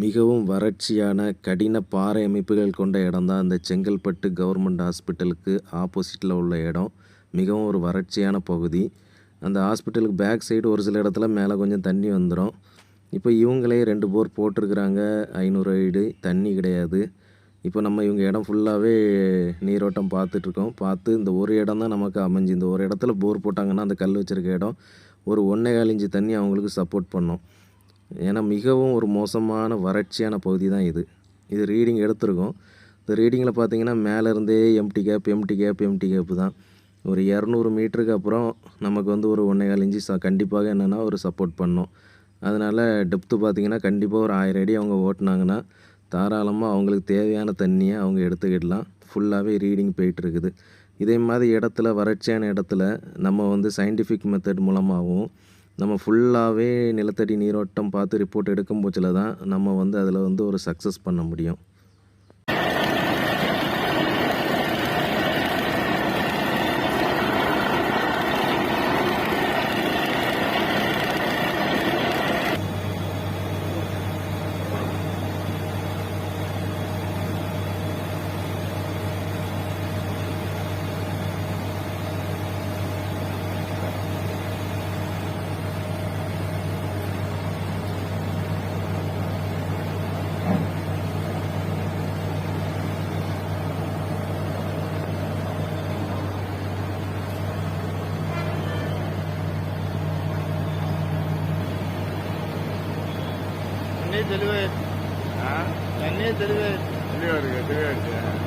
மிகவும் வறட்சியான கடின பாறை அமைப்புகள் கொண்ட இடம் தான் இந்த செங்கல்பட்டு கவர்மெண்ட் ஹாஸ்பிட்டலுக்கு ஆப்போசிட்டில் உள்ள இடம். மிகவும் ஒரு வறட்சியான பகுதி. அந்த ஹாஸ்பிட்டலுக்கு பேக் சைடு ஒரு சில இடத்துல மேலே கொஞ்சம் தண்ணி வந்துடும். இப்போ இவங்களே 2 போர் போட்டிருக்கிறாங்க. 500 அடி தண்ணி கிடையாது. இப்போ நம்ம இவங்க இடம் ஃபுல்லாகவே நீரோட்டம் பார்த்துட்ருக்கோம். பார்த்து இந்த ஒரு இடம் தான் நமக்கு அமைஞ்சு. இந்த ஒரு இடத்துல போர் போட்டாங்கன்னா அந்த கல் வச்சுருக்க இடம் ஒரு 1.25 இன்ச்சு தண்ணி அவங்களுக்கு சப்போர்ட் பண்ணும். ஏன்னா மிகவும் ஒரு மோசமான வறட்சியான பகுதி தான் இது. இது ரீடிங் எடுத்திருக்கோம். இந்த ரீடிங்கில் பார்த்தீங்கன்னா மேலேருந்தே எம்டி கேப் தான். ஒரு 200 மீட்டருக்கு அப்புறம் நமக்கு வந்து ஒரு 1.25 இன்ச்சு கண்டிப்பாக என்னென்னா ஒரு சப்போர்ட் பண்ணும். அதனால் டெப்த்து பார்த்திங்கன்னா கண்டிப்பாக ஒரு 1000 அடி அவங்க ஓட்டினாங்கன்னா தாராளமாக அவங்களுக்கு தேவையான தண்ணியை அவங்க எடுத்துக்கிடலாம். ஃபுல்லாகவே ரீடிங் போயிட்டுருக்குது. இதே மாதிரி இடத்துல வறட்சியான இடத்துல நம்ம வந்து சயின்டிஃபிக் மெத்தட் மூலமாகவும் நம்ம ஃபுல்லாகவே நிலத்தடி நீரோட்டம் பார்த்து ரிப்போர்ட் எடுக்கும் பட்சத்தில் தான் நம்ம வந்து அதில் வந்து ஒரு சக்ஸஸ் பண்ண முடியும். தெளிவாயிருக்கு. தெளிவாயிருக்கு.